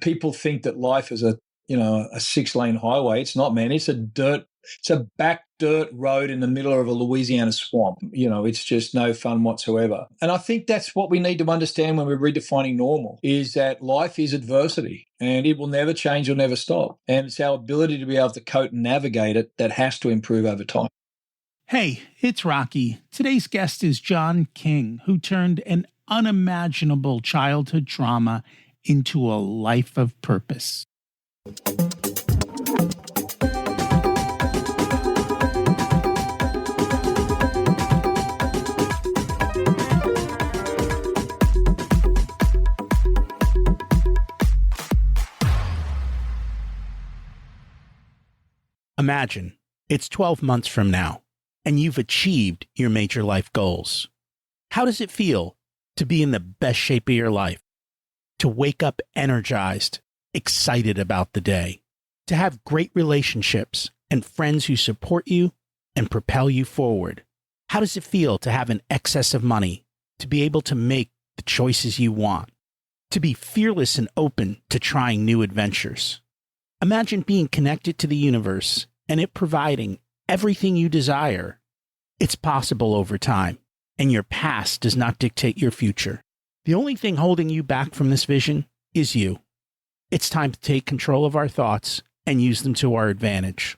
people think that life is a 6-lane highway. It's not, man. It's a back dirt road in the middle of a Louisiana swamp. It's just no fun whatsoever. And I think that's what we need to understand when we're redefining normal, is that life is adversity and it will never change or never stop. And it's our ability to be able to cope and navigate it that has to improve over time. Hey, it's Rocky. Today's guest is John King, who turned an unimaginable childhood trauma into a life of purpose. Imagine it's 12 months from now, and you've achieved your major life goals. How does it feel to be in the best shape of your life? To wake up energized, excited about the day, to have great relationships and friends who support you and propel you forward. How does it feel to have an excess of money, to be able to make the choices you want, to be fearless and open to trying new adventures? Imagine being connected to the universe and it providing everything you desire. It's possible over time, and your past does not dictate your future. The only thing holding you back from this vision is you. It's time to take control of our thoughts and use them to our advantage.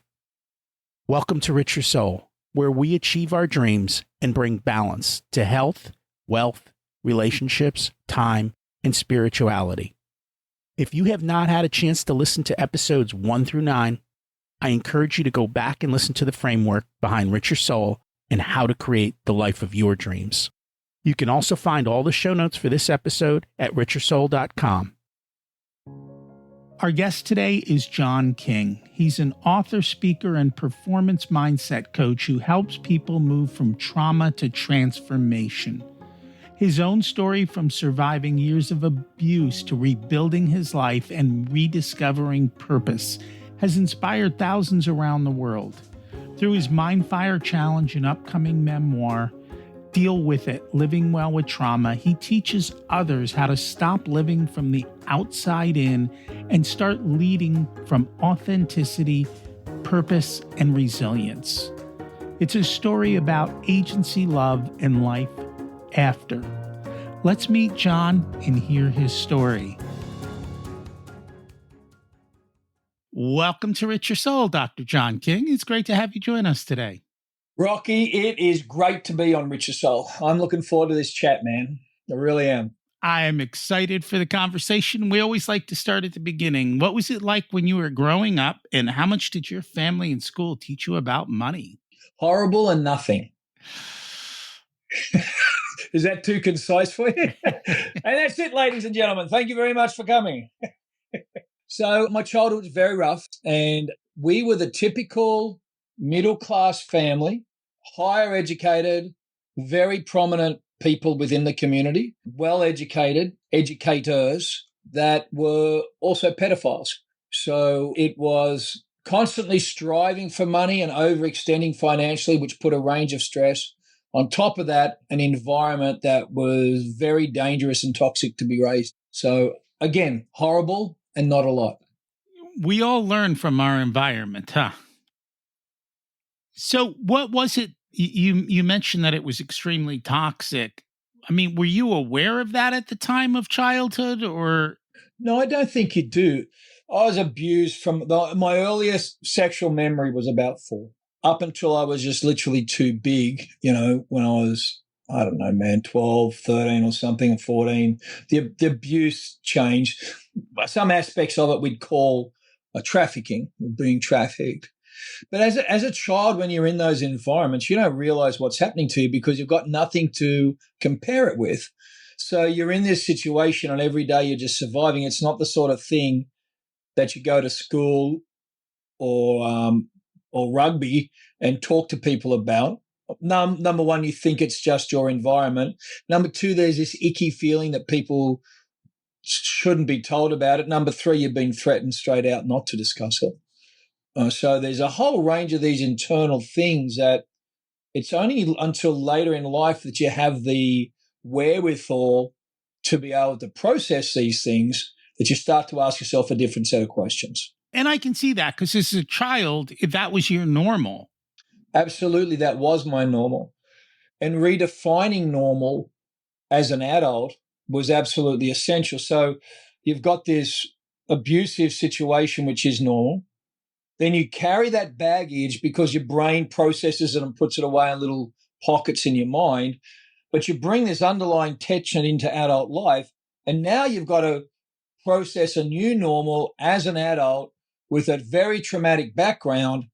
Welcome to Richer Soul, where we achieve our dreams and bring balance to health, wealth, relationships, time, and spirituality. If you have not had a chance to listen to episodes 1 through 9, I encourage you to go back and listen to the framework behind Richer Soul and how to create the life of your dreams. You can also find all the show notes for this episode at richersoul.com. Our guest today is John King. He's an author, speaker, and performance mindset coach who helps people move from trauma to transformation. His own story from surviving years of abuse to rebuilding his life and rediscovering purpose has inspired thousands around the world. Through his Mindfire Challenge and upcoming memoir, Deal With It, Living Well with Trauma, he teaches others how to stop living from the outside in and start leading from authenticity, purpose, and resilience. It's a story about agency, love, and life after. Let's meet John and hear his story. Welcome to Richer Soul, Dr. John King. It's great to have you join us today. Rocky, it is great to be on Richer Soul. I'm looking forward to this chat, man. I really am. I am excited for the conversation. We always like to start at the beginning. What was it like when you were growing up, and how much did your family and school teach you about money? Horrible and nothing. Is that too concise for you? And that's it, ladies and gentlemen. Thank you very much for coming. So my childhood was very rough, and we were the typical middle-class family, higher educated, very prominent people within the community, well-educated, educators that were also pedophiles. So it was constantly striving for money and overextending financially, which put a range of stress. On top of that, an environment that was very dangerous and toxic to be raised. So again, horrible and not a lot. We all learn from our environment, huh? So what was it? You mentioned that it was extremely toxic. I mean, were you aware of that at the time of childhood, or? No, I don't think you do. I was abused my earliest sexual memory was about 4. Up until I was just literally too big, when I was, I don't know, man, 12, 13 or something, 14. The abuse changed. Some aspects of it we'd call trafficking, being trafficked. But as a child, when you're in those environments, you don't realize what's happening to you because you've got nothing to compare it with. So you're in this situation and every day you're just surviving. It's not the sort of thing that you go to school or rugby and talk to people about. Number one, you think it's just your environment. Number two, there's this icky feeling that people shouldn't be told about it. Number three, you've been threatened straight out not to discuss it. So there's a whole range of these internal things that it's only until later in life that you have the wherewithal to be able to process these things that you start to ask yourself a different set of questions. And I can see that because as a child, that was your normal. Absolutely, that was my normal. And redefining normal as an adult was absolutely essential. So you've got this abusive situation, which is normal. Then you carry that baggage because your brain processes it and puts it away in little pockets in your mind. But you bring this underlying tension into adult life. And now you've got to process a new normal as an adult with a very traumatic background.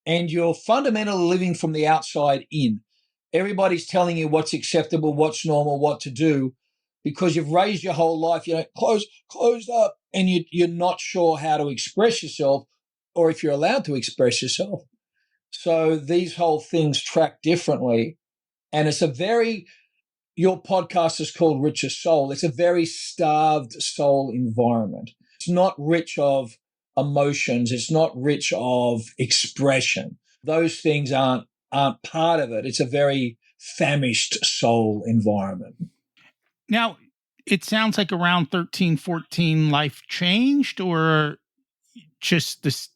And you're fundamentally living from the outside in. Everybody's telling you what's acceptable, what's normal, what to do, because you've raised your whole life, closed up, and you're not sure how to express yourself or if you're allowed to express yourself. So these whole things track differently. And it's your podcast is called Richer Soul. It's a very starved soul environment. It's not rich of emotions. It's not rich of expression. Those things aren't part of it. It's a very famished soul environment. Now, it sounds like around 13, 14, life changed, or just this,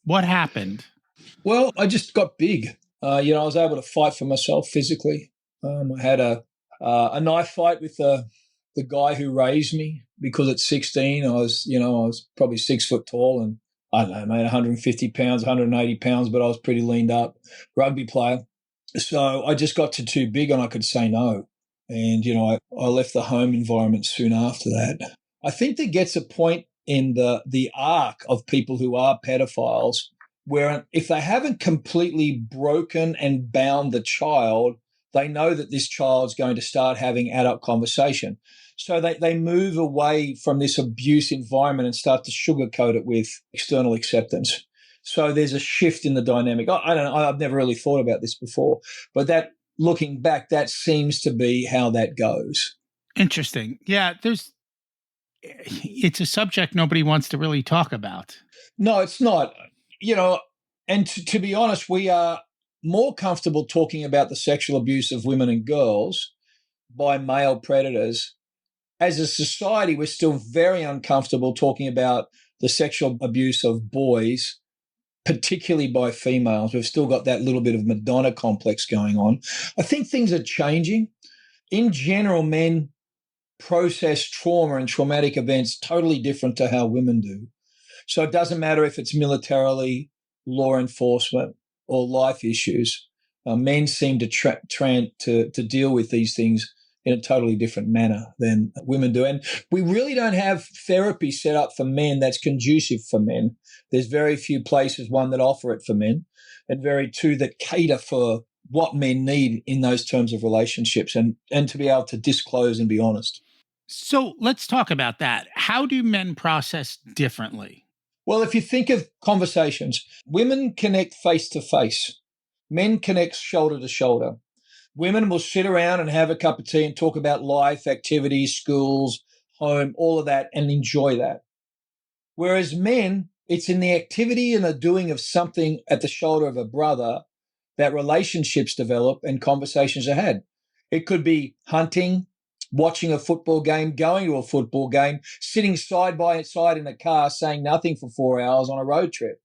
what happened? Well, I just got big. I was able to fight for myself physically. I had a knife fight with the guy who raised me, because at 16, I was probably 6 foot tall and I don't know, made 150 pounds, 180 pounds, but I was pretty leaned up, rugby player. So I just got too big and I could say no. And, I left the home environment soon after that. I think there gets a point in the arc of people who are pedophiles where if they haven't completely broken and bound the child, they know that this child's going to start having adult conversation. So they move away from this abuse environment and start to sugarcoat it with external acceptance. So there's a shift in the dynamic. I don't know. I've never really thought about this before, but that looking back, that seems to be how that goes. Interesting. Yeah, it's a subject nobody wants to really talk about. No, it's not. And to be honest, we are more comfortable talking about the sexual abuse of women and girls by male predators. As a society, we're still very uncomfortable talking about the sexual abuse of boys, particularly by females. We've still got that little bit of Madonna complex going on. I think things are changing. In general, men process trauma and traumatic events totally different to how women do. So it doesn't matter if it's militarily, law enforcement, or life issues. Men seem to deal with these things in a totally different manner than women do. And we really don't have therapy set up for men that's conducive for men. There's very few places, one, that offer it for men, and very two that cater for what men need in those terms of relationships and to be able to disclose and be honest. So let's talk about that. How do men process differently? Well, if you think of conversations, women connect face to face. Men connect shoulder to shoulder. Women will sit around and have a cup of tea and talk about life, activities, schools, home, all of that, and enjoy that. Whereas men, it's in the activity and the doing of something at the shoulder of a brother that relationships develop and conversations are had. It could be hunting, watching a football game, going to a football game, sitting side by side in a car, saying nothing for 4 hours on a road trip.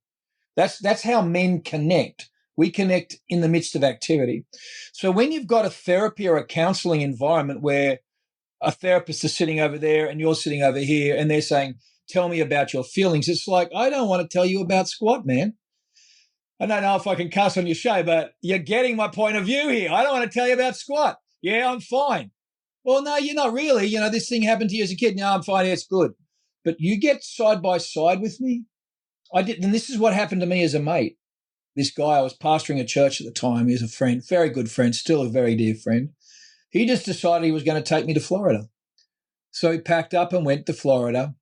That's how men connect. We connect in the midst of activity. So when you've got a therapy or a counseling environment where a therapist is sitting over there and you're sitting over here and they're saying, tell me about your feelings, it's like, I don't want to tell you about squat, man. I don't know if I can cuss on your show, but you're getting my point of view here. I don't want to tell you about squat. Yeah, I'm fine. Well, no, you're not really. This thing happened to you as a kid. No, I'm fine. Yeah, it's good. But you get side by side with me. I did. And this is what happened to me as a mate. This guy, I was pastoring a church at the time. He's a friend, very good friend, still a very dear friend. He just decided he was going to take me to Florida. So he packed up and went to Florida,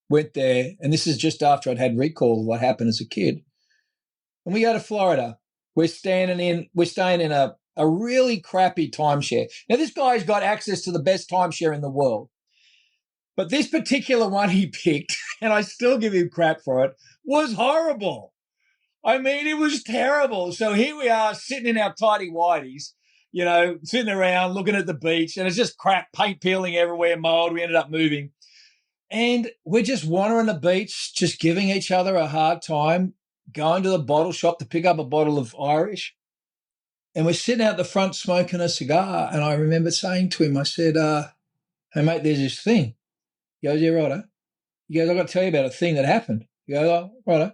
went there. And this is just after I'd had recall of what happened as a kid. And we go to Florida. We're staying in a really crappy timeshare. Now, this guy's got access to the best timeshare in the world. But this particular one he picked, and I still give him crap for it, was horrible. I mean, it was terrible. So here we are sitting in our tidy whities, sitting around looking at the beach, and it's just crap, paint peeling everywhere, mold. We ended up moving. And we're just wandering the beach, just giving each other a hard time, going to the bottle shop to pick up a bottle of Irish. And we're sitting out the front smoking a cigar. And I remember saying to him, I said, hey, mate, there's this thing. He goes, yeah, righto. He goes, I've got to tell you about a thing that happened. He goes, oh, righto.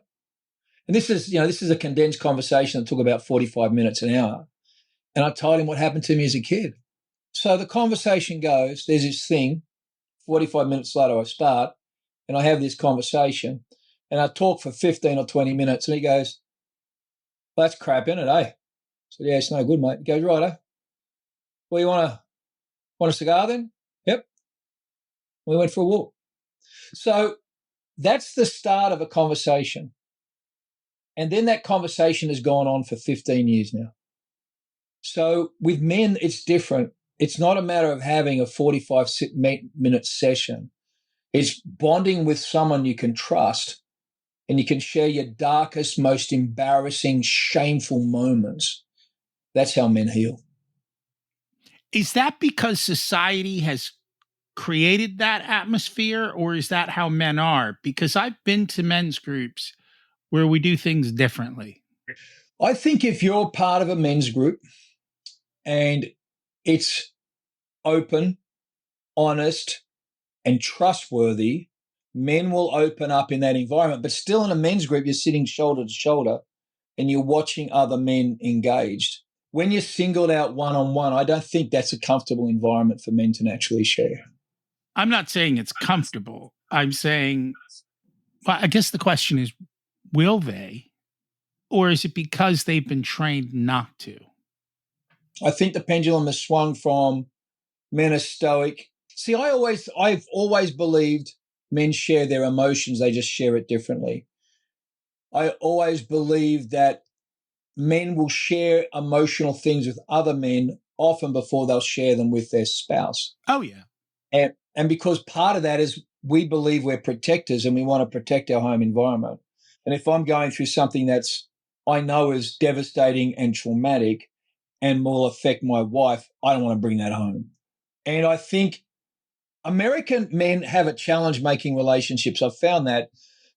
And this is a condensed conversation that took about 45 minutes, an hour. And I told him what happened to me as a kid. So the conversation goes, there's this thing. 45 minutes later, I start and I have this conversation and I talk for 15 or 20 minutes and he goes, well, that's crap, isn't it, eh? I said, yeah, it's no good, mate. He goes, righto. Well, you want a cigar then? Yep. We went for a walk. So that's the start of a conversation. And then that conversation has gone on for 15 years now. So with men, it's different. It's not a matter of having a 45-minute session. It's bonding with someone you can trust and you can share your darkest, most embarrassing, shameful moments. That's how men heal. Is that because society has created that atmosphere, or is that how men are? Because I've been to men's groups where we do things differently. I think if you're part of a men's group and it's open, honest, and trustworthy, men will open up in that environment. But still in a men's group, you're sitting shoulder to shoulder and you're watching other men engaged. When you're singled out one-on-one, I don't think that's a comfortable environment for men to naturally share. I'm not saying it's comfortable. I'm saying, well, I guess the question is, will they? Or is it because they've been trained not to? I think the pendulum has swung from men are stoic. See, I've always believed men share their emotions, they just share it differently. I always believe that men will share emotional things with other men often before they'll share them with their spouse. Oh, yeah. And because part of that is we believe we're protectors and we want to protect our home environment. And if I'm going through something that's I know is devastating and traumatic and will affect my wife, I don't want to bring that home. And I think American men have a challenge making relationships. I've found that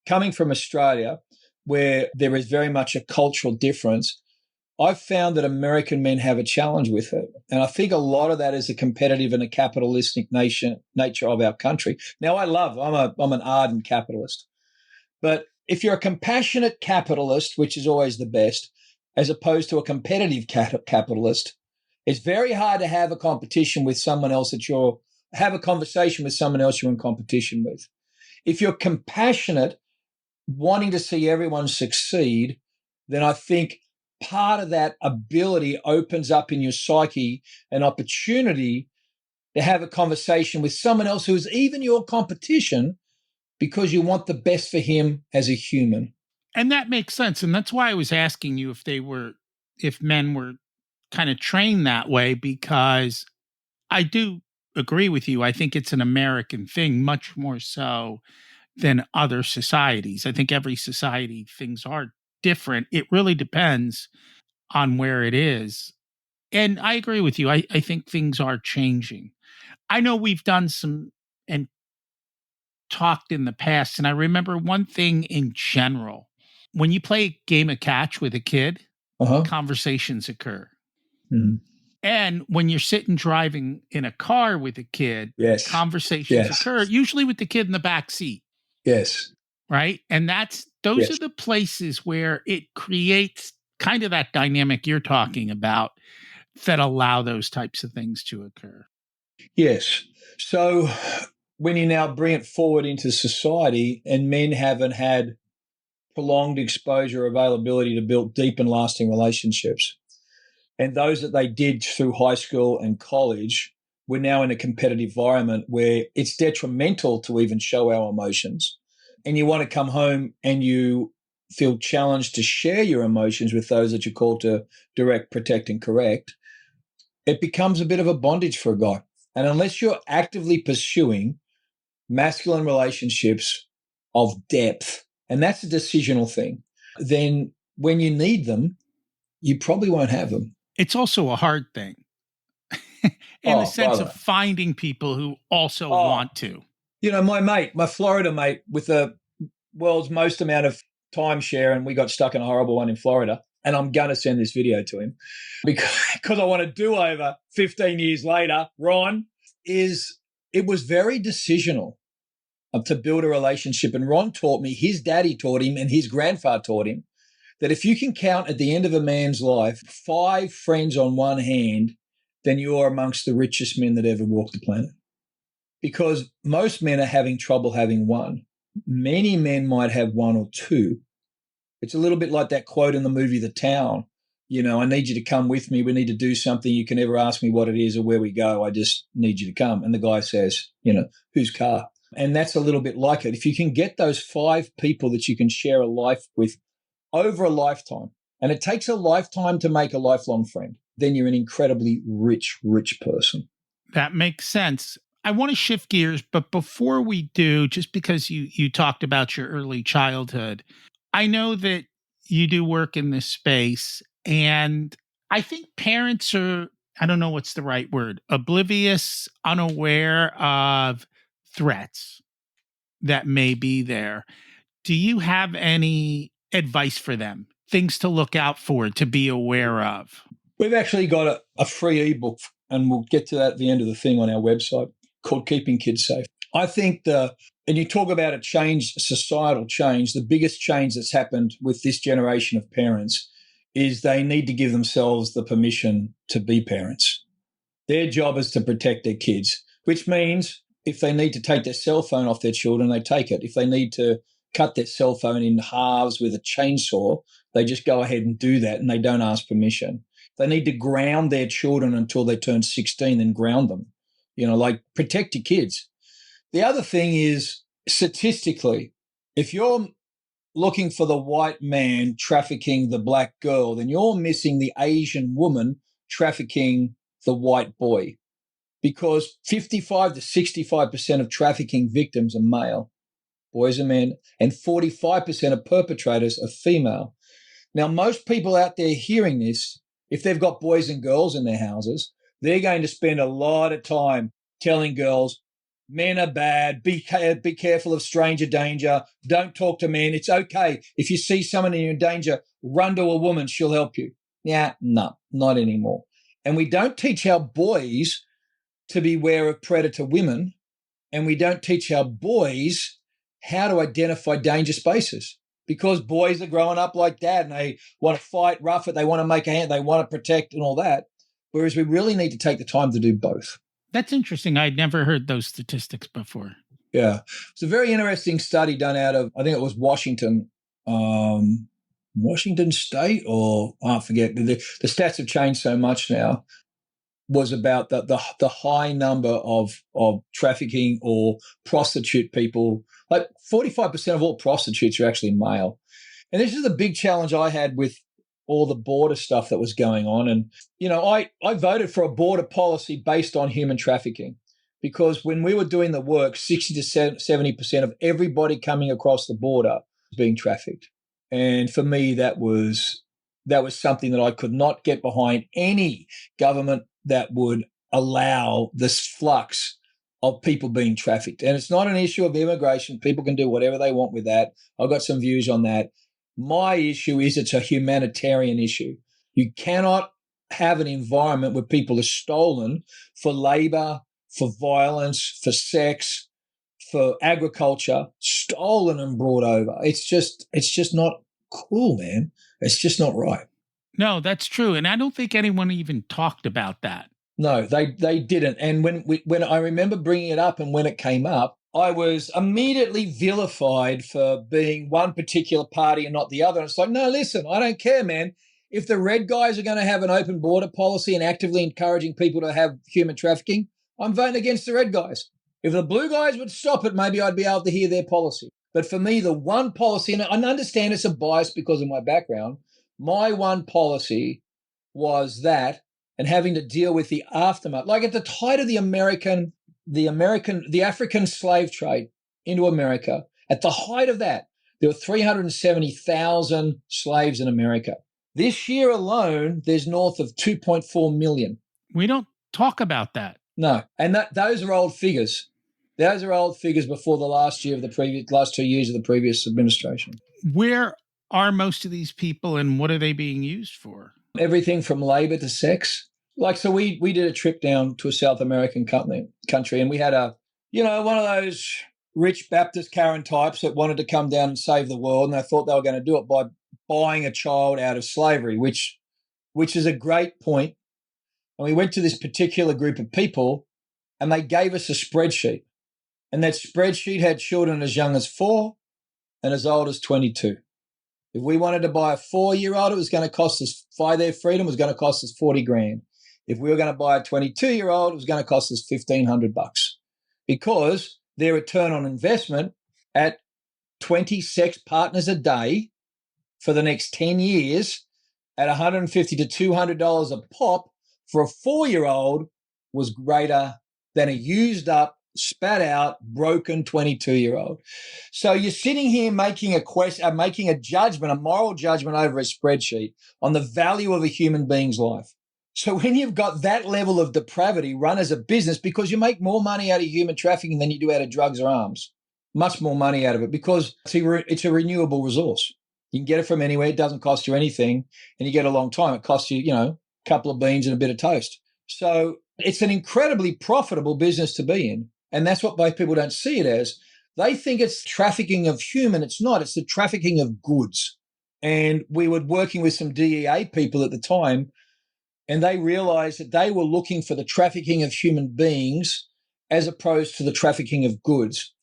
coming from Australia, where there is very much a cultural difference, I've found that American men have a challenge with it. And I think a lot of that is the competitive and a capitalistic nature of our country. Now, I'm an ardent capitalist. But if you're a compassionate capitalist, which is always the best, as opposed to a competitive capitalist, it's very hard to have a competition with someone else have a conversation with someone else you're in competition with. If you're compassionate, wanting to see everyone succeed, then I think part of that ability opens up in your psyche an opportunity to have a conversation with someone else who is even your competition because you want the best for him as a human. And that makes sense. And that's why I was asking you if men were kind of trained that way, because I do agree with you. I think it's an American thing, much more so than other societies. I think every society, things are different. It really depends on where it is. And I agree with you. I think things are changing. I know we've done some and talked in the past, and I remember one thing in general. When you play a game of catch with a kid, conversations occur. Mm. And when you're sitting driving in a car with a kid, conversations occur, usually with the kid in the back seat. Yes. Right. And those are the places where it creates kind of that dynamic you're talking about that allow those types of things to occur. Yes. So when you now bring it forward into society and men haven't had prolonged exposure or availability to build deep and lasting relationships, and those that they did through high school and college, we're now in a competitive environment where it's detrimental to even show our emotions. And you want to come home and you feel challenged to share your emotions with those that you're called to direct, protect, and correct. It becomes a bit of a bondage for a guy. And unless you're actively pursuing masculine relationships of depth, and that's a decisional thing, then when you need them, you probably won't have them. It's also a hard thing in the sense of finding people who also want to. My Florida mate with the world's most amount of timeshare, and we got stuck in a horrible one in Florida. And I'm going to send this video to him because I want to do over 15 years later. Ron, it was very decisional to build a relationship. And Ron taught me, his daddy taught him, and his grandfather taught him that if you can count at the end of a man's life 5 friends on one hand, then you are amongst the richest men that ever walked the planet. Because most men are having trouble having one. Many men might have 1 or 2. It's a little bit like that quote in the movie The Town. I need you to come with me. We need to do something. You can never ask me what it is or where we go. I just need you to come. And the guy says, whose car? And that's a little bit like it. If you can get those 5 people that you can share a life with over a lifetime, and it takes a lifetime to make a lifelong friend, then you're an incredibly rich, rich person. That makes sense. I want to shift gears, but before we do, just because you talked about your early childhood, I know that you do work in this space, and I think parents are, I don't know what's the right word, oblivious, unaware of threats that may be there. Do you have any advice for them? Things to look out for, to be aware of? We've actually got a free ebook, and we'll get to that at the end of the thing on our website, called Keeping Kids Safe. I think and you talk about a change, societal change, the biggest change that's happened with this generation of parents is they need to give themselves the permission to be parents. Their job is to protect their kids, which means if they need to take their cell phone off their children, they take it. If they need to cut their cell phone in halves with a chainsaw, they just go ahead and do that, and they don't ask permission. If they need to ground their children until they turn 16, then ground them. Protect your kids. The other thing is, statistically, if you're looking for the white man trafficking the black girl, then you're missing the Asian woman trafficking the white boy, because 55 to 65% of trafficking victims are male, boys are men, and 45% of perpetrators are female. Now, most people out there hearing this, if they've got boys and girls in their houses, they're going to spend a lot of time telling girls, men are bad, be careful of stranger danger, don't talk to men, it's okay. If you see someone in danger, run to a woman, she'll help you. Yeah, no, not anymore. And we don't teach our boys to beware of predator women, and we don't teach our boys how to identify danger spaces, because boys are growing up like that, and they want to fight, rough it, they want to make a hand, they want to protect and all that, whereas we really need to take the time to do both. That's interesting. I'd never heard those statistics before. Yeah. It's a very interesting study done out of, I think it was Washington State, or I forget. The stats have changed so much now. Was about the high number of trafficking or prostitute people. Like 45% of all prostitutes are actually male. And this is the big challenge I had with all the border stuff that was going on. And, I voted for a border policy based on human trafficking, because when we were doing the work, 60 to 70% of everybody coming across the border was being trafficked. And for me, that was something that I could not get behind. Any government that would allow this flux of people being trafficked. And it's not an issue of immigration. People can do whatever they want with that. I've got some views on that. My issue is it's a humanitarian issue. You cannot have an environment where people are stolen for labor, for violence, for sex, for agriculture, stolen and brought over. It's just not cool, man. It's just not right. No, that's true. And I don't think anyone even talked about that. No, they didn't. And when I remember bringing it up, and when it came up, I was immediately vilified for being one particular party and not the other. And it's like, no, listen, I don't care, man. If the red guys are going to have an open border policy and actively encouraging people to have human trafficking, I'm voting against the red guys. If the blue guys would stop it, maybe I'd be able to hear their policy. But for me, the one policy, and I understand it's a bias because of my background, my one policy was that, and having to deal with the aftermath. Like at the height of the African slave trade into America, at the height of that, there were 370,000 slaves in America. This year alone, there's north of 2.4 million. We don't talk about that. No, and those are old figures. Those are old figures before the last 2 years of the previous administration. Where are most of these people and what are they being used for? Everything from labor to sex. So we did a trip down to a South American country, and we had one of those rich Baptist Karen types that wanted to come down and save the world, and they thought they were going to do it by buying a child out of slavery, which is a great point. And we went to this particular group of people, and they gave us a spreadsheet. And that spreadsheet had children as young as 4 and as old as 22. If we wanted to buy a 4-year-old, it was going to cost us, by their freedom, was going to cost us 40 grand. If we were going to buy a 22-year-old, it was going to cost us $1,500 because their return on investment at 20 sex partners a day for the next 10 years at $150 to $200 a pop for a 4-year-old was greater than a used up, spat out, broken 22-year-old. So you're sitting here making a judgment, a moral judgment over a spreadsheet on the value of a human being's life. So when you've got that level of depravity run as a business, because you make more money out of human trafficking than you do out of drugs or arms, much more money out of it because it's a renewable resource. You can get it from anywhere. It doesn't cost you anything, and you get a long time. It costs you, a couple of beans and a bit of toast. So it's an incredibly profitable business to be in. And that's what both people don't see it as. They think it's trafficking of human. It's not. It's the trafficking of goods. And we were working with some DEA people at the time, and they realized that they were looking for the trafficking of human beings as opposed to the trafficking of goods.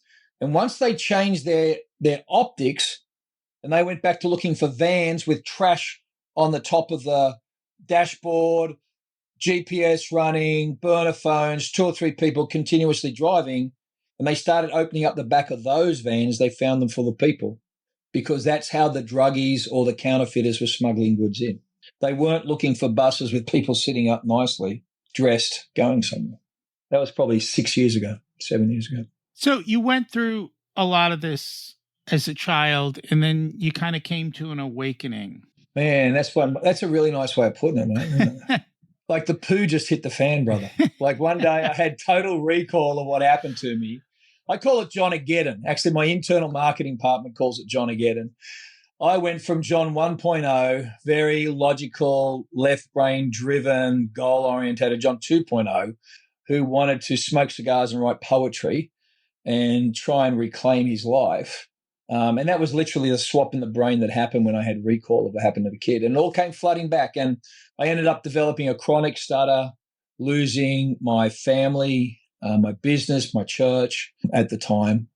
And once they changed their optics and they went back to looking for vans with trash on the top of the dashboard, GPS running, burner phones, 2 or 3 people continuously driving, and they started opening up the back of those vans, they found them full of people because that's how the druggies or the counterfeiters were smuggling goods in. They weren't looking for buses with people sitting up nicely, dressed, going somewhere. That was probably 7 years ago. So you went through a lot of this as a child, and then you kind of came to an awakening. Man, that's a really nice way of putting it, mate. Like the poo just hit the fan, brother. Like one day I had total recall of what happened to me. I call it John-ageddon. Actually, my internal marketing department calls it John-ageddon. I went from John 1.0, very logical, left brain driven, goal oriented, John 2.0, who wanted to smoke cigars and write poetry and try and reclaim his life. And that was literally the swap in the brain that happened when I had recall of what happened to the kid. And it all came flooding back. And I ended up developing a chronic stutter, losing my family, my business, my church at the time.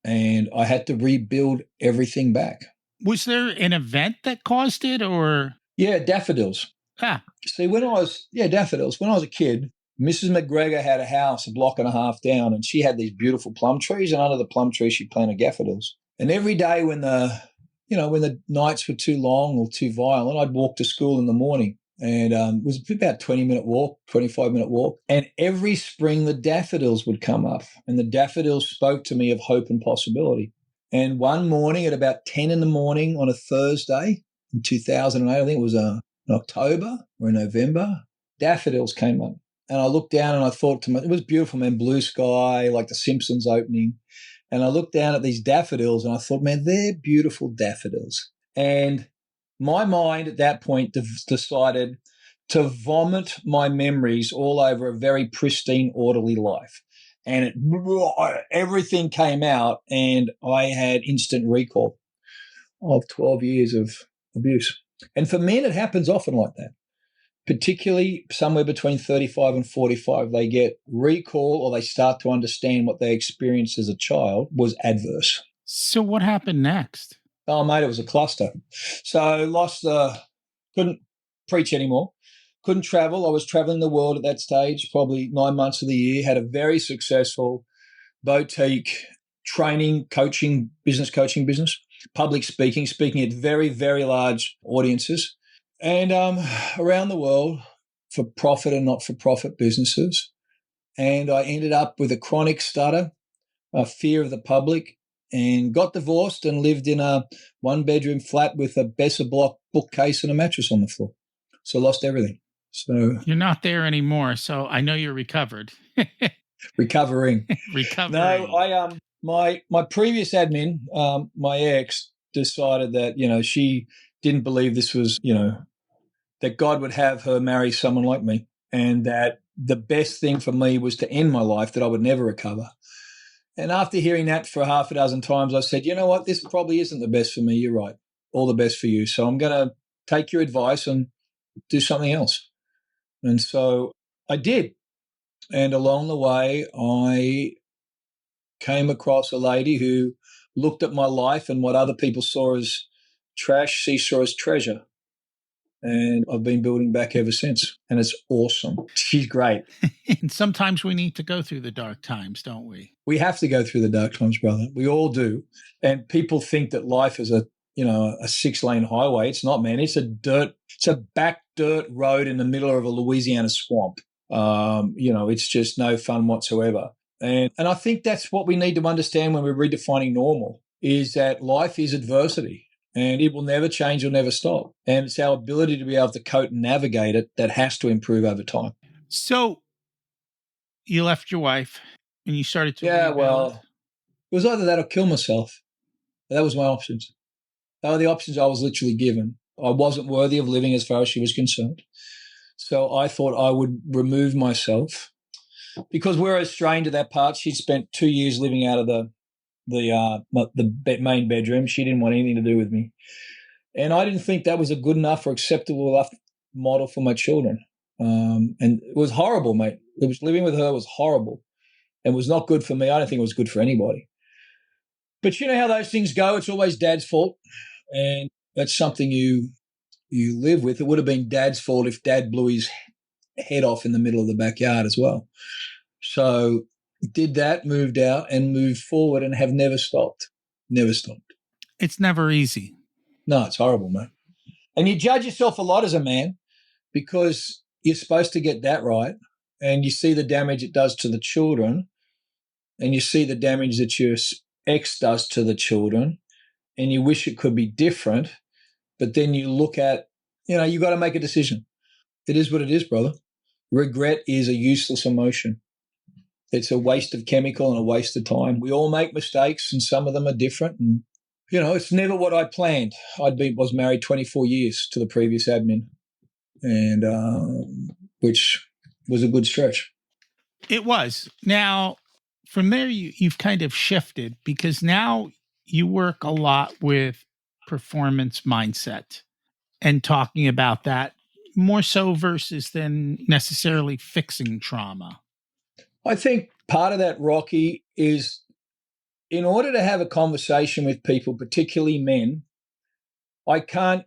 And I had to rebuild everything back. Was there an event that caused it or? Yeah, daffodils. See, daffodils. When I was a kid, Mrs. McGregor had a house a block and a half down, and she had these beautiful plum trees, and under the plum trees she planted daffodils. And every day when the nights were too long or too violent, I'd walk to school in the morning. And it was about 20-minute walk, 25-minute walk. And every spring, the daffodils would come up. And the daffodils spoke to me of hope and possibility. And one morning at about 10 in the morning on a Thursday in 2008, I think it was in October or in November, daffodils came up. And I looked down and I thought to myself, it was beautiful, man, blue sky, like the Simpsons opening. And I looked down at these daffodils and I thought, man, they're beautiful daffodils. And my mind at that point decided to vomit my memories all over a very pristine, orderly life. And everything came out and I had instant recall of 12 years of abuse. And for men, it happens often like that. Particularly somewhere between 35 and 45, they get recall or they start to understand what they experienced as a child was adverse. So what happened next? Oh, mate, it was a cluster. So couldn't preach anymore, couldn't travel. I was traveling the world at that stage, probably 9 months of the year, had a very successful boutique training, business, public speaking at very, very large audiences. And around the world for profit and not-for-profit businesses. And I ended up with a chronic stutter, a fear of the public, and got divorced and lived in a 1-bedroom flat with a Besser block bookcase and a mattress on the floor. So lost everything. So you're not there anymore. So I know you're recovered. Recovering. Recovering. No, my previous admin, my ex, decided that, she didn't believe this was, that God would have her marry someone like me, and that the best thing for me was to end my life, that I would never recover. And after hearing that for half a dozen times, I said, you know what, this probably isn't the best for me. You're right. All the best for you. So I'm going to take your advice and do something else. And so I did. And along the way, I came across a lady who looked at my life, and what other people saw as trash, she saw as treasure. And I've been building back ever since. And it's awesome. She's great. And sometimes we need to go through the dark times, don't we? We have to go through the dark times, brother. We all do. And people think that life is a 6-lane highway. It's not, man. It's a back dirt road in the middle of a Louisiana swamp. It's just no fun whatsoever. And I think that's what we need to understand when we're redefining normal, is that life is adversity. And it will never change or never stop. And it's our ability to be able to cope and navigate it that has to improve over time. So you left your wife and you started to rebuild. Well, it was either that or kill myself. That was my options. They were the options I was literally given. I wasn't worthy of living as far as she was concerned. So I thought I would remove myself, because we're estranged at that part. She'd spent 2 years living out of the main bedroom. She didn't want anything to do with me. And I didn't think that was a good enough or acceptable enough model for my children. And it was horrible, mate. Living with her was horrible and was not good for me. I don't think it was good for anybody. But you know how those things go. It's always dad's fault. And that's something you live with. It would have been dad's fault if dad blew his head off in the middle of the backyard as well. So did that, moved out and moved forward, and have never stopped. Never stopped. It's never easy. No, it's horrible, man. And you judge yourself a lot as a man, because you're supposed to get that right, and you see the damage it does to the children, and you see the damage that your ex does to the children, and you wish it could be different, but then you look at, you got to make a decision. It is what it is, brother. Regret is a useless emotion. It's a waste of chemical and a waste of time. We all make mistakes, and some of them are different. And, it's never what I planned. Was married 24 years to the previous admin, and which was a good stretch. It was. Now, from there, you've kind of shifted, because now you work a lot with performance mindset and talking about that more so versus than necessarily fixing trauma. I think part of that, Rocky, is in order to have a conversation with people, particularly men, I can't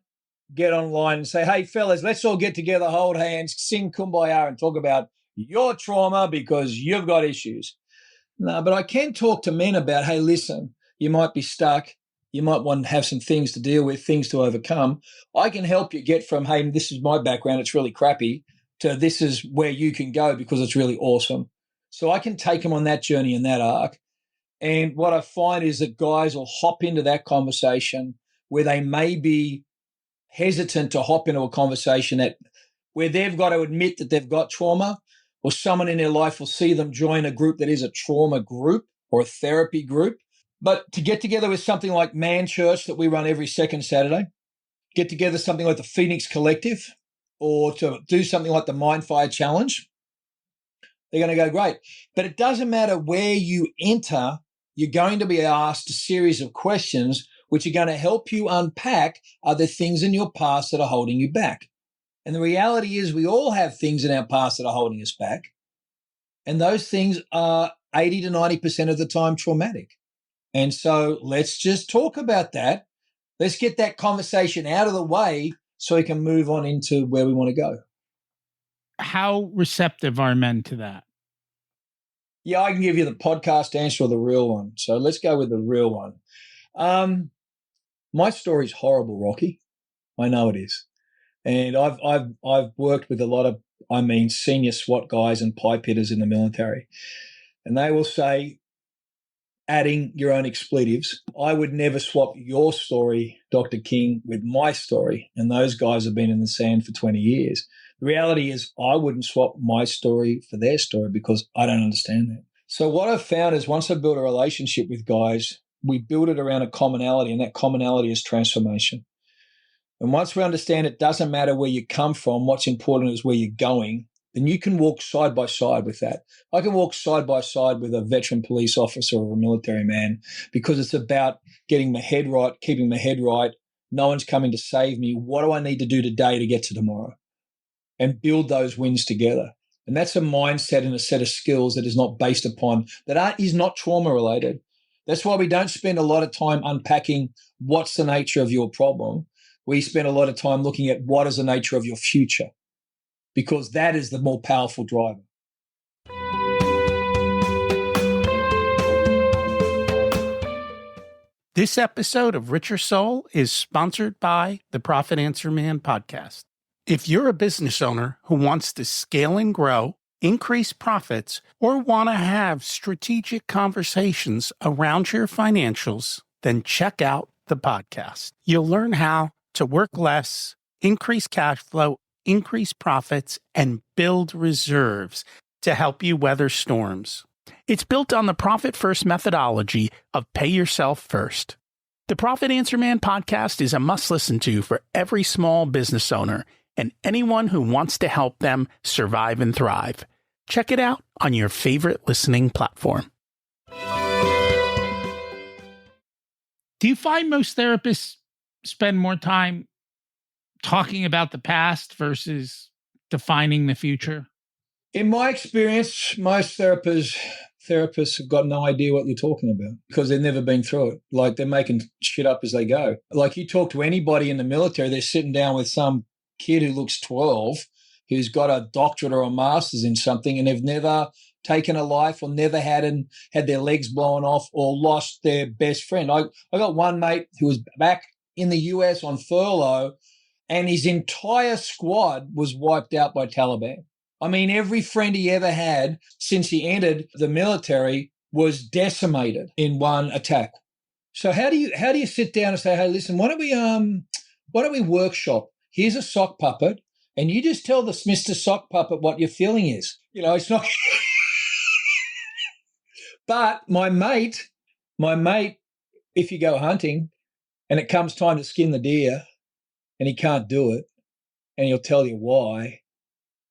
get online and say, hey, fellas, let's all get together, hold hands, sing Kumbaya and talk about your trauma because you've got issues. No, but I can talk to men about, hey, listen, you might be stuck. You might want to have some things to deal with, things to overcome. I can help you get from, hey, this is my background, it's really crappy, to this is where you can go because it's really awesome. So I can take them on that journey and that arc. And what I find is that guys will hop into that conversation where they may be hesitant to hop into a conversation where they've got to admit that they've got trauma, or someone in their life will see them join a group that is a trauma group or a therapy group. But to get together with something like Man Church that we run every second Saturday, get together something like the Phoenix Collective, or to do something like the Mindfire Challenge, they're going to go, great. But it doesn't matter where you enter, you're going to be asked a series of questions which are going to help you unpack other things in your past that are holding you back. And the reality is we all have things in our past that are holding us back. And those things are 80 to 90% of the time traumatic. And so let's just talk about that. Let's get that conversation out of the way so we can move on into where we want to go. How receptive are men to that? Yeah, I can give you the podcast answer or the real one. So let's go with the real one. My story's horrible, Rocky. I know it is. And I've worked with a lot of, senior SWAT guys and pipe hitters in the military. And they will say, adding your own expletives, I would never swap your story, Dr. King, with my story. And those guys have been in the sand for 20 years. The reality is I wouldn't swap my story for their story because I don't understand that. So what I've found is once I build a relationship with guys, we build it around a commonality, and that commonality is transformation. And once we understand it doesn't matter where you come from, what's important is where you're going, then you can walk side by side with that. I can walk side by side with a veteran police officer or a military man because it's about getting my head right, keeping my head right. No one's coming to save me. What do I need to do today to get to tomorrow? And build those wins together. And that's a mindset and a set of skills that is not based upon, is not trauma related. That's why we don't spend a lot of time unpacking what's the nature of your problem. We spend a lot of time looking at what is the nature of your future, because that is the more powerful driver. This episode of Richer Soul is sponsored by the Profit Answer Man podcast. If you're a business owner who wants to scale and grow, increase profits, or want to have strategic conversations around your financials, then check out the podcast. You'll learn how to work less, increase cash flow, increase profits, and build reserves to help you weather storms. It's built on the Profit First methodology of pay yourself first. The Profit Answer Man podcast is a must listen to for every small business owner and anyone who wants to help them survive and thrive. Check it out on your favorite listening platform. Do you find most therapists spend more time talking about the past versus defining the future? In my experience, most therapists have got no idea what you're talking about because they've never been through it. Like, they're making shit up as they go. Like, you talk to anybody in the military, they're sitting down with some kid who looks 12, who's got a doctorate or a master's in something, and they've never taken a life or never had their legs blown off or lost their best friend. I got one mate who was back in the US on furlough, and his entire squad was wiped out by Taliban. I mean, every friend he ever had since he entered the military was decimated in one attack. So how do you sit down and say, hey, listen, why don't we workshop? Here's a sock puppet, and you just tell this Mr. Sock Puppet what your feeling is. You know, it's not. But my mate, if you go hunting and it comes time to skin the deer and he can't do it and he'll tell you why,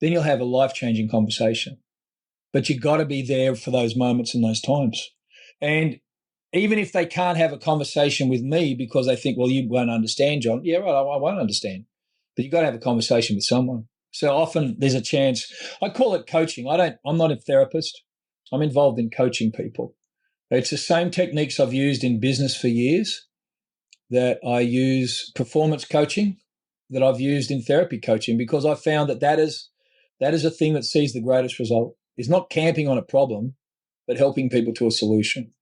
then you'll have a life-changing conversation. But you got to be there for those moments and those times. And even if they can't have a conversation with me because they think, well, you won't understand, John. Yeah, right, I won't understand. But you've got to have a conversation with someone. So often there's a chance. I call it coaching. I'm not a therapist. I'm involved in coaching people. It's the same techniques I've used in business for years that I use performance coaching, that I've used in therapy coaching, because I found that is a thing that sees the greatest result. Is not camping on a problem, but helping people to a solution.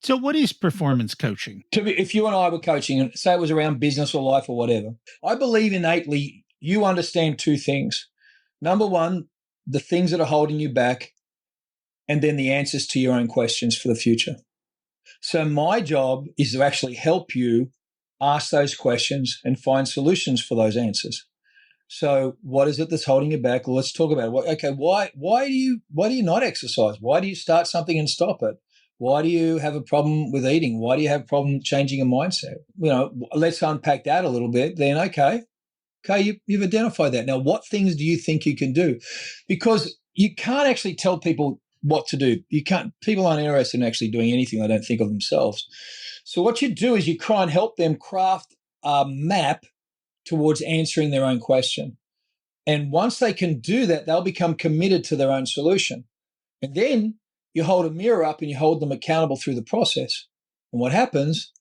So what is performance coaching? If you and I were coaching, and say it was around business or life or whatever, I believe innately you understand two things. Number one, the things that are holding you back, and then the answers to your own questions for the future. So my job is to actually help you ask those questions and find solutions for those answers. So what is it that's holding you back? Well, let's talk about it. Okay, why do you not exercise? Why do you start something and stop it? Why do you have a problem with eating? Why do you have a problem changing a mindset? You know, let's unpack that a little bit. Then, okay, you've identified that. Now, what things do you think you can do? Because you can't actually tell people what to do. People aren't interested in actually doing anything they don't think of themselves. So what you do is you try and help them craft a map towards answering their own question. And once they can do that, they'll become committed to their own solution. And then you hold a mirror up and you hold them accountable through the process. And what happens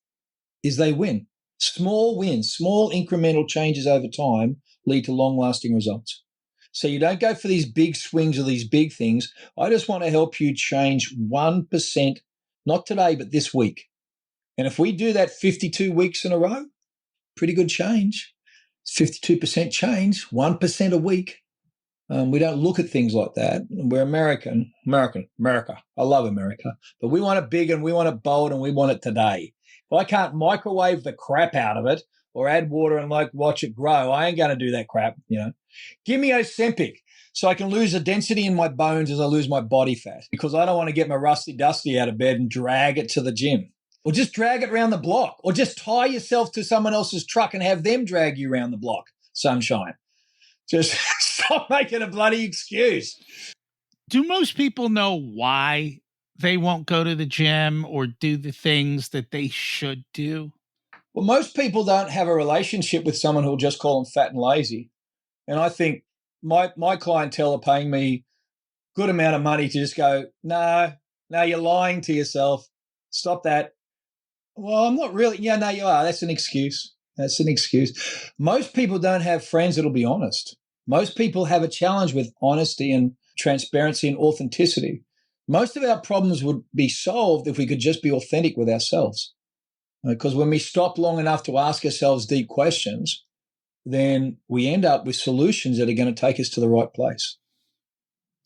is they win. Small wins, small incremental changes over time lead to long-lasting results. So you don't go for these big swings or these big things. I just want to help you change 1%, not today, but this week. And if we do that 52 weeks in a row, pretty good change. 52% change, 1% a week. We don't look at things like that. We're America. I love America. But we want it big and we want it bold and we want it today. If I can't microwave the crap out of it or add water and like watch it grow, I ain't going to do that crap, you know. Give me Ozempic so I can lose the density in my bones as I lose my body fat, because I don't want to get my rusty dusty out of bed and drag it to the gym, or just drag it around the block, or just tie yourself to someone else's truck and have them drag you around the block, sunshine. Just stop making a bloody excuse. Do most people know why they won't go to the gym or do the things that they should do? Well, most people don't have a relationship with someone who'll just call them fat and lazy. And I think my clientele are paying me good amount of money to just go, no, you're lying to yourself. Stop that. Well, I'm not really. Yeah, no, you are. That's an excuse. That's an excuse. Most people don't have friends that'll be honest. Most people have a challenge with honesty and transparency and authenticity. Most of our problems would be solved if we could just be authentic with ourselves. Because when we stop long enough to ask ourselves deep questions, then we end up with solutions that are going to take us to the right place.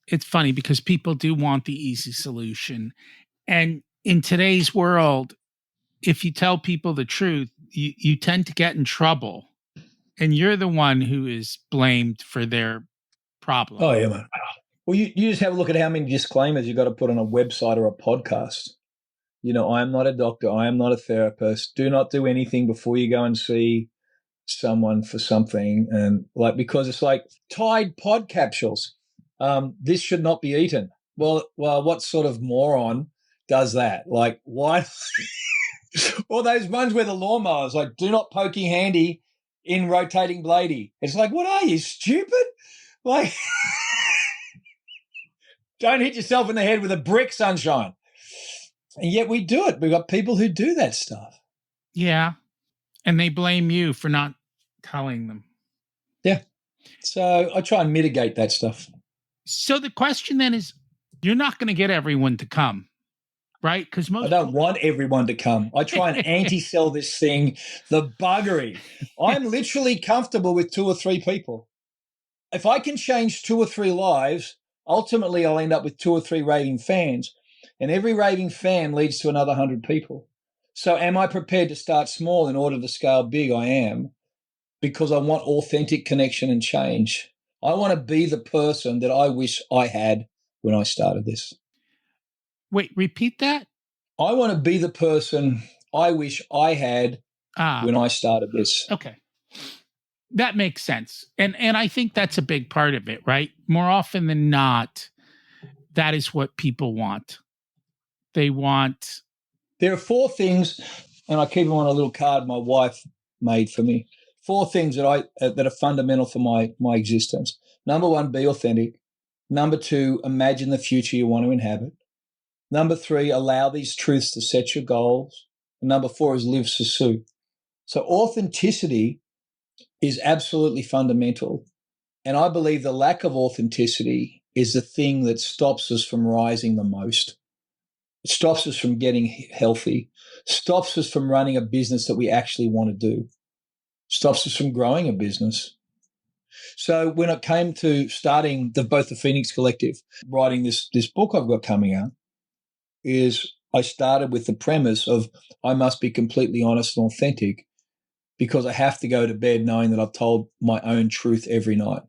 It's funny because people do want the easy solution. And in today's world, if you tell people the truth, you tend to get in trouble. And you're the one who is blamed for their problem. Oh, yeah, man. Well, you just have a look at how many disclaimers you've got to put on a website or a podcast. You know, I am not a doctor. I am not a therapist. Do not do anything before you go and see someone for something. And like, because it's like Tide pod capsules. This should not be eaten. Well, what sort of moron does that? Like, why? Or those ones where the lawnmowers, like, do not poke your handy in rotating bladey. It's like, what are you, stupid? Like, don't hit yourself in the head with a brick, sunshine. And yet we do it. We've got people who do that stuff. Yeah. And they blame you for not telling them. Yeah. So I try and mitigate that stuff. So the question then is, you're not going to get everyone to come, right? Because I don't want everyone to come. I try and anti-sell this thing, the buggery. I'm literally comfortable with 2 or 3 people. If I can change 2 or 3 lives, ultimately I'll end up with 2 or 3 raving fans. And every raving fan leads to another 100 people. So am I prepared to start small in order to scale big? I am, because I want authentic connection and change. I want to be the person that I wish I had when I started this. Wait, repeat that? I want to be the person I wish I had when I started this. Okay. That makes sense. And I think that's a big part of it, right? More often than not, that is what people want. They want. There are 4 things, and I keep them on a little card my wife made for me. 4 things that that are fundamental for my existence. Number 1, be authentic. Number 2, imagine the future you want to inhabit. Number 3, allow these truths to set your goals. And number 4 is live Susu. So authenticity is absolutely fundamental. And I believe the lack of authenticity is the thing that stops us from rising the most. It stops us from getting healthy, stops us from running a business that we actually want to do, stops us from growing a business. So when it came to starting both the Phoenix Collective, writing this book I've got coming out, is I started with the premise of I must be completely honest and authentic, because I have to go to bed knowing that I've told my own truth every night.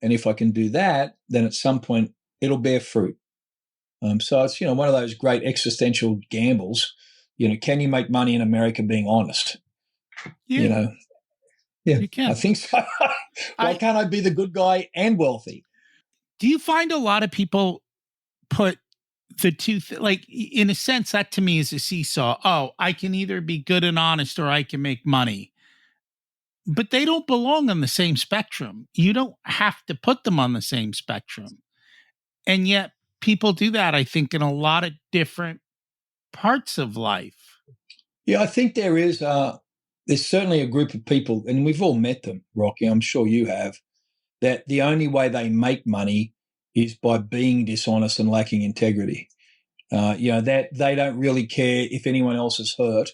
And if I can do that, then at some point it'll bear fruit. So it's, one of those great existential gambles. Can you make money in America being honest? Yeah. Yeah, you can. I think so. Why can't I be the good guy and wealthy? Do you find a lot of people put the two, like, in a sense, that to me is a seesaw? Oh, I can either be good and honest or I can make money. But they don't belong on the same spectrum. You don't have to put them on the same spectrum. And yet people do that, I think, in a lot of different parts of life. Yeah, I think there's certainly a group of people, and we've all met them, Rocky, I'm sure you have, that the only way they make money is by being dishonest and lacking integrity. That they don't really care if anyone else is hurt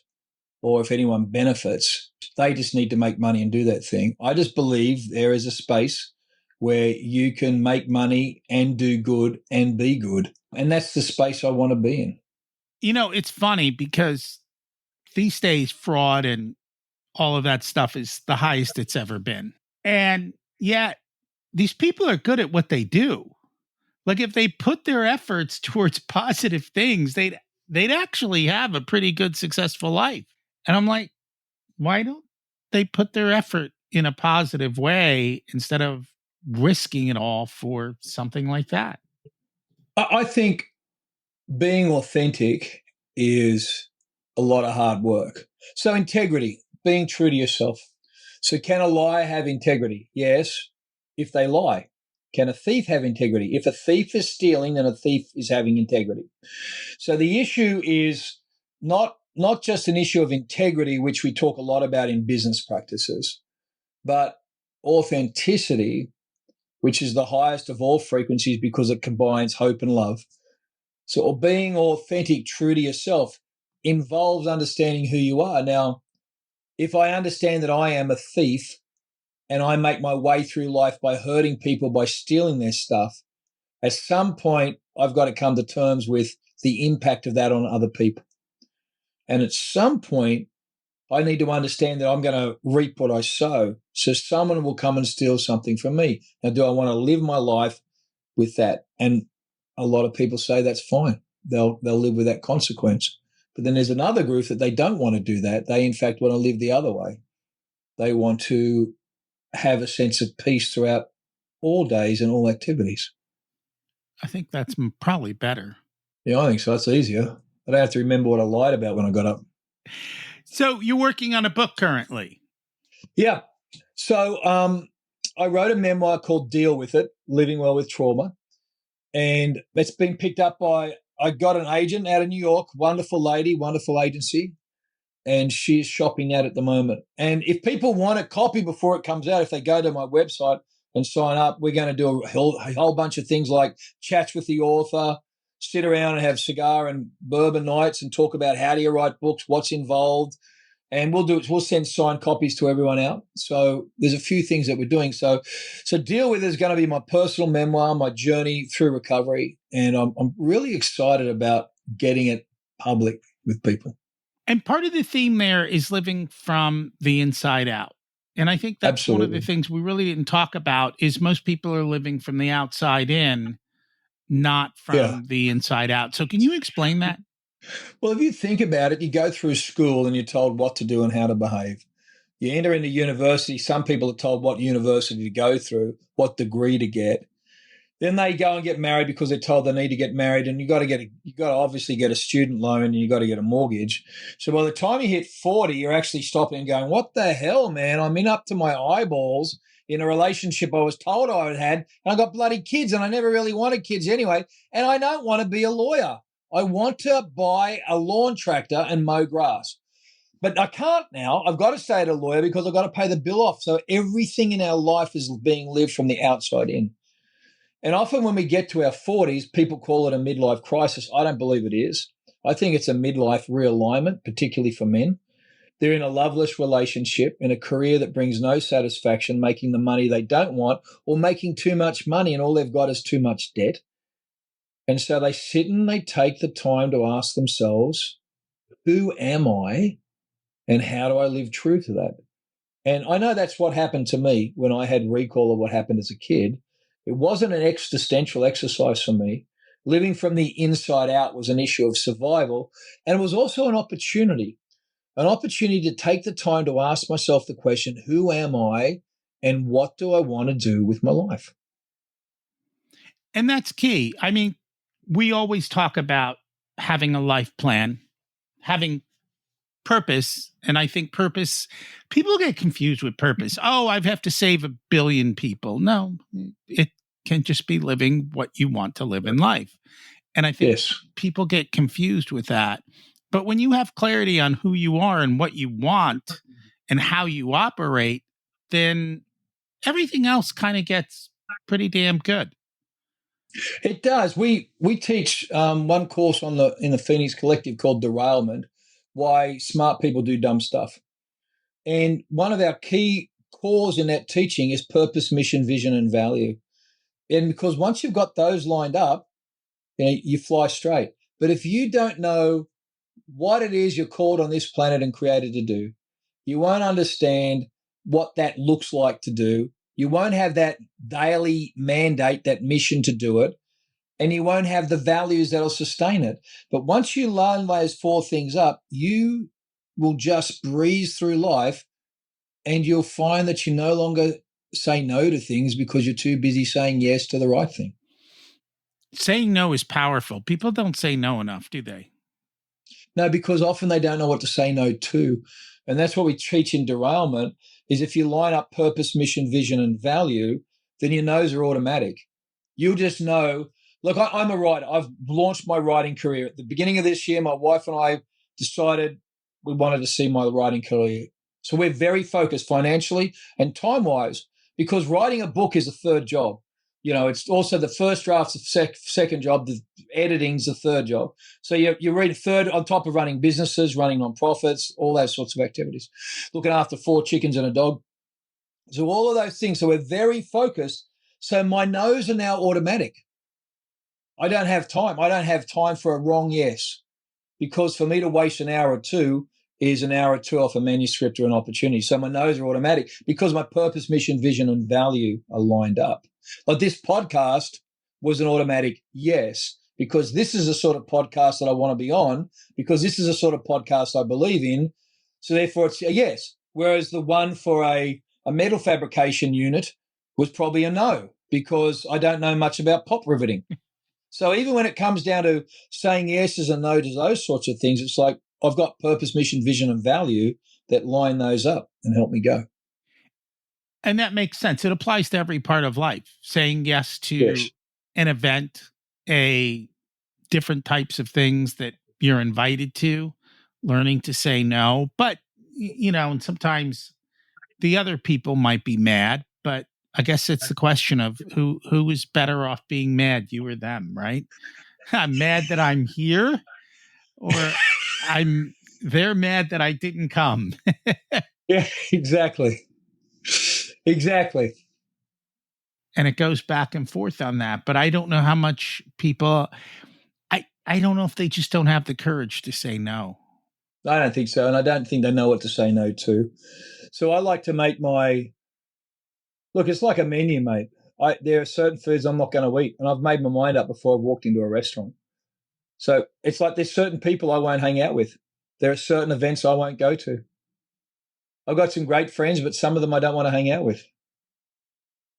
or if anyone benefits. They just need to make money and do that thing. I just believe there is a space where you can make money and do good and be good. And that's the space I want to be in. It's funny because these days, fraud and all of that stuff is the highest it's ever been. And yet these people are good at what they do. Like if they put their efforts towards positive things, they'd actually have a pretty good successful life. And I'm like, why don't they put their effort in a positive way instead of risking it all for something like that? I think being authentic is a lot of hard work. So integrity, being true to yourself. So can a liar have integrity? Yes, if they lie. Can a thief have integrity? If a thief is stealing, then a thief is having integrity. So the issue is not just an issue of integrity, which we talk a lot about in business practices, but authenticity, which is the highest of all frequencies because it combines hope and love. So being authentic, true to yourself, involves understanding who you are. Now, if I understand that I am a thief and I make my way through life by hurting people, by stealing their stuff, at some point I've got to come to terms with the impact of that on other people. And at some point, I need to understand that I'm going to reap what I sow. So someone will come and steal something from me. Now, do I want to live my life with that? And a lot of people say that's fine. They'll live with that consequence. But then there's another group that they don't want to do that. They, in fact, want to live the other way. They want to have a sense of peace throughout all days and all activities. I think that's probably better. Yeah, I think so. It's easier. I don't have to remember what I lied about when I got up. So you're working on a book currently? Yeah. So I wrote a memoir called Deal With It, Living Well with Trauma. And it's been picked up by, I got an agent out of New York, wonderful lady, wonderful agency, and she's shopping that at the moment. And if people want a copy before it comes out, if they go to my website and sign up, we're going to do a whole bunch of things like chats with the author, sit around and have cigar and bourbon nights and talk about how do you write books, what's involved. And we'll send signed copies to everyone out. So there's a few things that we're doing. So Deal With It is going to be my personal memoir, my journey through recovery. And I'm really excited about getting it public with people. And part of the theme there is living from the inside out. And I think that's Absolutely. One of the things we really didn't talk about is most people are living from the outside in, not from the inside out. So can you explain that? Well, if you think about it, you go through school and you're told what to do and how to behave. You enter into university. Some people are told what university to go through, what degree to get. Then they go and get married because they're told they need to get married, and you got to obviously get a student loan and you got to get a mortgage. So by the time you hit 40, you're actually stopping and going, "What the hell, man? I'm in up to my eyeballs in a relationship I was told I had, and I got bloody kids, and I never really wanted kids anyway, and I don't want to be a lawyer. I want to buy a lawn tractor and mow grass. But I can't now. I've got to stay at a lawyer because I've got to pay the bill off." So everything in our life is being lived from the outside in. And often when we get to our 40s, people call it a midlife crisis. I don't believe it is. I think it's a midlife realignment, particularly for men. They're in a loveless relationship, in a career that brings no satisfaction, making the money they don't want, or making too much money and all they've got is too much debt. And so they sit and they take the time to ask themselves, who am I and how do I live true to that? And I know that's what happened to me when I had recall of what happened as a kid. It wasn't an existential exercise for me. Living from the inside out was an issue of survival, and it was also an opportunity to take the time to ask myself the question, who am I and what do I want to do with my life? And that's key. I mean, we always talk about having a life plan, having purpose. And I think purpose, people get confused with purpose. Oh, I have to save 1 billion people. No, it can just be living what you want to live in life. And I think people get confused with that. But when you have clarity on who you are and what you want and how you operate, then everything else kind of gets pretty damn good. It does. We teach one course in the Phoenix Collective called Derailment, why smart people do dumb stuff. And one of our key cores in that teaching is purpose, mission, vision, and value. And because once you've got those lined up, you fly straight. But if you don't know what it is you're called on this planet and created to do. You won't understand what that looks like to do. You won't have that daily mandate, that mission to do it, and you won't have the values that'll sustain it. But once you line those four things up, you will just breeze through life, and you'll find that you no longer say no to things because you're too busy saying yes to the right thing. Saying no is powerful. People don't say no enough, do they? No, because often they don't know what to say no to. And that's what we teach in derailment is if you line up purpose, mission, vision, and value, then your no's are automatic. You'll just know, look, I'm a writer. I've launched my writing career. At the beginning of this year, my wife and I decided we wanted to see my writing career. So we're very focused financially and time-wise because writing a book is a third job. It's also the first draft's the second job, the editing's the third job. So you read third on top of running businesses, running nonprofits, all those sorts of activities, looking after 4 chickens and a dog. So all of those things. So we're very focused. So my no's are now automatic. I don't have time. I don't have time for a wrong yes, because for me to waste an hour or two is an hour or two off a manuscript or an opportunity. So my no's are automatic because my purpose, mission, vision, and value are lined up. Like this podcast was an automatic yes, because this is the sort of podcast that I want to be on, because this is the sort of podcast I believe in. So therefore it's a yes. Whereas the one for a metal fabrication unit was probably a no, because I don't know much about pop riveting. So even when it comes down to saying yeses and no to those sorts of things, it's like I've got purpose, mission, vision, and value that line those up and help me go. And that makes sense. It applies to every part of life. Saying yes to Yes. an event, different types of things that you're invited to, learning to say no. But, and sometimes the other people might be mad, but I guess it's the question of who is better off being mad, you or them, right? I'm mad that I'm here, or they're mad that I didn't come. Yeah, exactly. Exactly. And it goes back and forth on that. But I don't know how much people, I don't know if they just don't have the courage to say no. I don't think so. And I don't think they know what to say no to. So I like to make look, it's like a menu, mate. There are certain foods I'm not going to eat. And I've made my mind up before I've walked into a restaurant. So it's like there's certain people I won't hang out with. There are certain events I won't go to. I've got some great friends, but some of them I don't want to hang out with.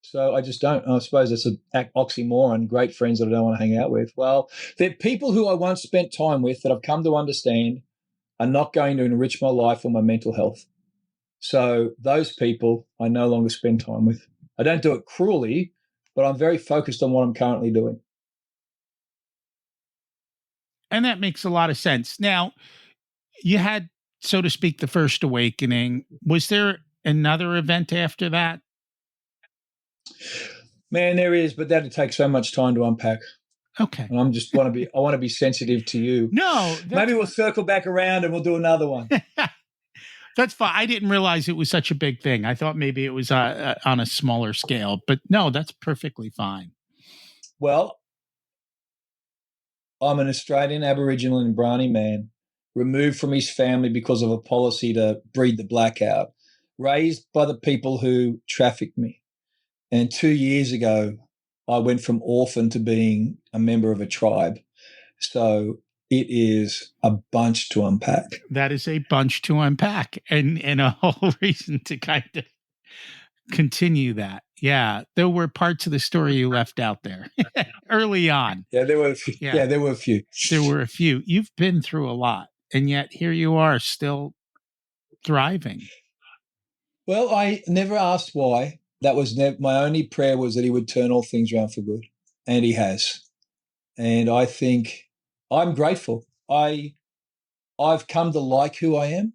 So I just don't. I suppose it's an oxymoron, great friends that I don't want to hang out with. Well, they're people who I once spent time with that I've come to understand are not going to enrich my life or my mental health. So those people I no longer spend time with. I don't do it cruelly, but I'm very focused on what I'm currently doing. And that makes a lot of sense. Now, you had, so to speak, the first awakening. Was there another event after that? Man, there is, but that'd take so much time to unpack. Okay. And I want to be sensitive to you. No, maybe we'll circle back around and we'll do another one. That's fine. I didn't realize it was such a big thing. I thought maybe it was on a smaller scale, but no, that's perfectly fine. Well, I'm an Australian Aboriginal and Brahmi man, removed from his family because of a policy to breed the black out, raised by the people who trafficked me. And 2 years ago, I went from orphan to being a member of a tribe. So it is a bunch to unpack. That is a bunch to unpack, and a whole reason to kind of continue that. Yeah, there were parts of the story you left out there early on. Yeah, there were a few. Yeah, there were a few. There were a few. You've been through a lot, and yet here you are still thriving. Well, I never asked why. That was my only prayer was that he would turn all things around for good, and he has. And I think I'm grateful. I've come to like who I am,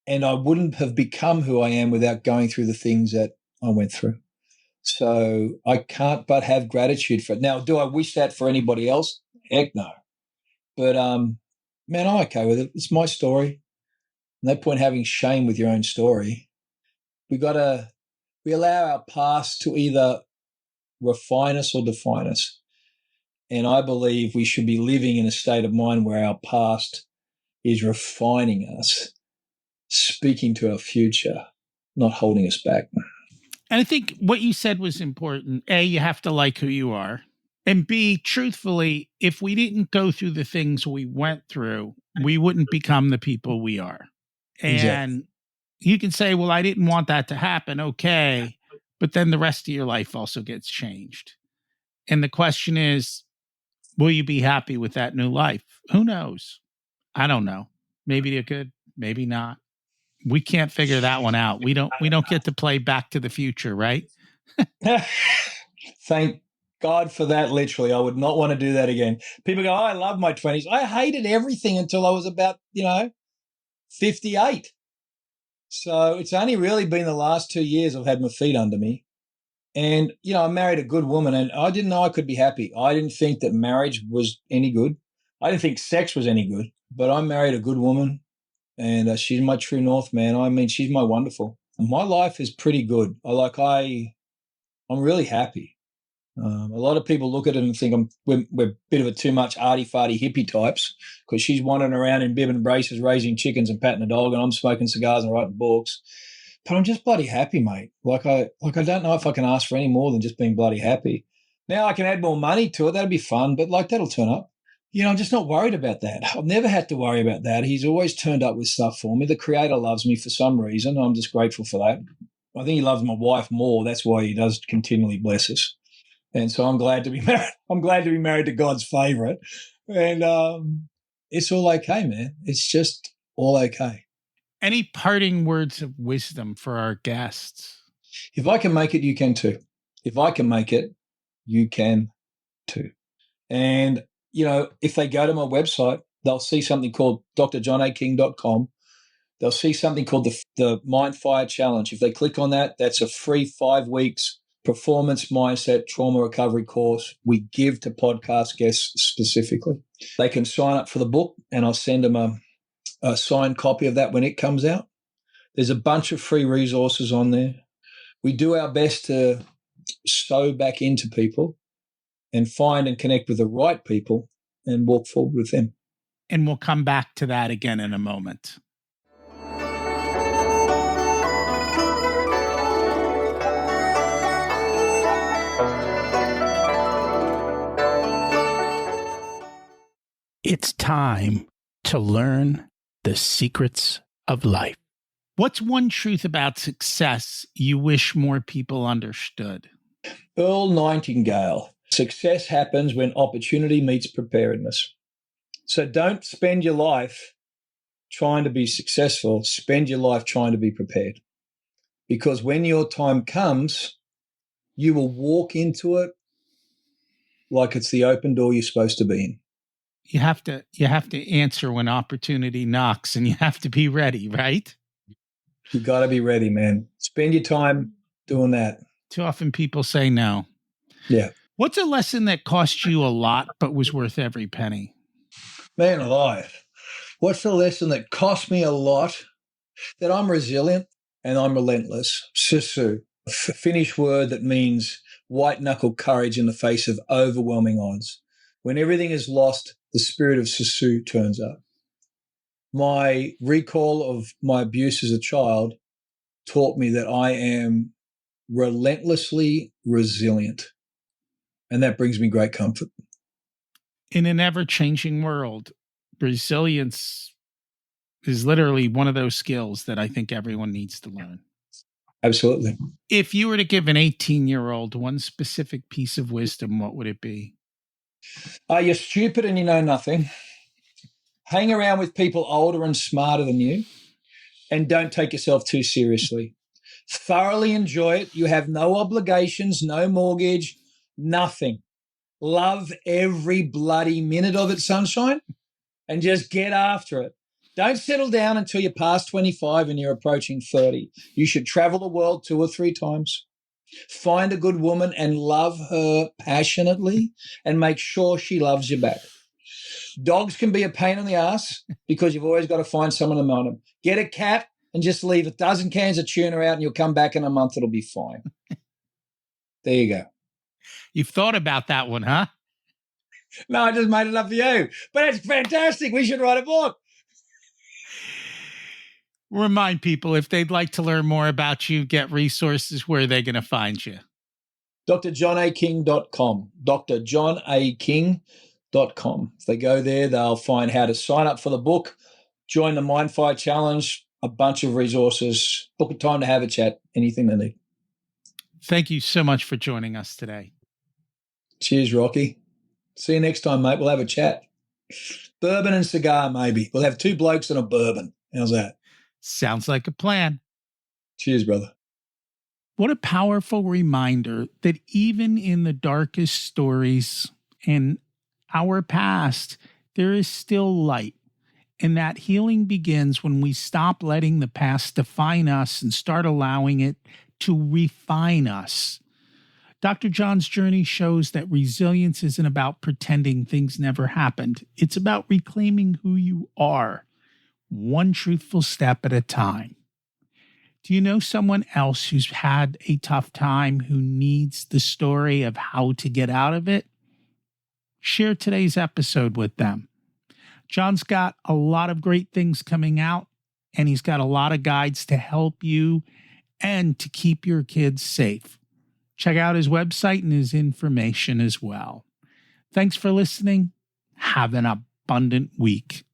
and I wouldn't have become who I am without going through the things that I went through. So I can't but have gratitude for it. Now, do I wish that for anybody else? Heck no. But man, I'm okay with it. It's my story. No point having shame with your own story. We allow our past to either refine us or define us. And I believe we should be living in a state of mind where our past is refining us, speaking to our future, not holding us back. And I think what you said was important. A, you have to like who you are. And B, truthfully, if we didn't go through the things we went through, we wouldn't become the people we are. Exactly. And you can say, well, I didn't want that to happen. Okay. But then the rest of your life also gets changed. And the question is, will you be happy with that new life? Who knows? I don't know. Maybe you're good, maybe not. We can't figure that one out. We don't get to play Back to the Future, right? Thank God for that, literally. I would not want to do that again. People go, oh, I love my 20s. I hated everything until I was about, 58. So it's only really been the last 2 years I've had my feet under me. And, I married a good woman and I didn't know I could be happy. I didn't think that marriage was any good. I didn't think sex was any good, but I married a good woman and she's my true north, man. I mean, she's my wonderful. My life is pretty good. I'm really happy. A lot of people look at it and think we're a bit of a too much arty-farty hippie types because she's wandering around in bib and braces, raising chickens and patting a dog, and I'm smoking cigars and writing books. But I'm just bloody happy, mate. I don't know if I can ask for any more than just being bloody happy. Now I can add more money to it. That'd be fun, but that'll turn up. I'm just not worried about that. I've never had to worry about that. He's always turned up with stuff for me. The Creator loves me for some reason. I'm just grateful for that. I think he loves my wife more. That's why he does continually bless us. And so I'm glad to be married. I'm glad to be married to God's favorite. And it's all okay, man. It's just all okay. Any parting words of wisdom for our guests? If I can make it, you can too. If I can make it, you can too. And, if they go to my website, they'll see something called drjohnaking.com. They'll see something called the Mindfire Challenge. If they click on that, that's a free 5 weeks performance mindset trauma recovery course we give to podcast guests specifically. They can sign up for the book and I'll send them a signed copy of that when it comes out. There's a bunch of free resources on there. We do our best to sow back into people and find and connect with the right people and walk forward with them. And we'll come back to that again in a moment. It's time to learn the secrets of life. What's one truth about success you wish more people understood? Earl Nightingale. Success happens when opportunity meets preparedness. So don't spend your life trying to be successful. Spend your life trying to be prepared. Because when your time comes, you will walk into it like it's the open door you're supposed to be in. You have to answer when opportunity knocks, and you have to be ready, right? You got to be ready, man. Spend your time doing that. Too often people say no. Yeah. What's a lesson that cost you a lot but was worth every penny? Man alive. What's the lesson that cost me a lot? That I'm resilient and I'm relentless. Sisu, a Finnish word that means white-knuckle courage in the face of overwhelming odds. When everything is lost, the spirit of Sisu turns up. My recall of my abuse as a child taught me that I am relentlessly resilient. And that brings me great comfort. In an ever-changing world, resilience is literally one of those skills that I think everyone needs to learn. Absolutely. If you were to give an 18-year-old one specific piece of wisdom, what would it be? You're stupid and you know nothing. Hang around with people older and smarter than you, and don't take yourself too seriously. Thoroughly enjoy it. You have no obligations, no mortgage, nothing. Love every bloody minute of it, sunshine, and just get after it. Don't settle down until you're past 25 and you're approaching 30. You should travel the world 2 or 3 times. Find a good woman and love her passionately and make sure she loves you back. Dogs can be a pain in the ass because you've always got to find someone to mind them. Get a cat and just leave a dozen cans of tuna out and you'll come back in a month. It'll be fine. There you go. You've thought about that one, huh? No, I just made it up for you. But it's fantastic. We should write a book. Remind people if they'd like to learn more about you, get resources, where are they going to find you? drjohnaking.com, drjohnaking.com. If they go there, they'll find how to sign up for the book, join the Mindfire Challenge, a bunch of resources, book a time to have a chat, anything they need. Thank you so much for joining us today. Cheers, Rocky. See you next time, mate. We'll have a chat. Bourbon and cigar, maybe. We'll have 2 blokes and a bourbon. How's that? Sounds like a plan. Cheers, brother. What a powerful reminder that even in the darkest stories in our past, there is still light. And that healing begins when we stop letting the past define us and start allowing it to refine us. Dr. John's journey shows that resilience isn't about pretending things never happened. It's about reclaiming who you are, one truthful step at a time. Do you know someone else who's had a tough time who needs the story of how to get out of it? Share today's episode with them. John's got a lot of great things coming out, and he's got a lot of guides to help you and to keep your kids safe. Check out his website and his information as well. Thanks for listening. Have an abundant week.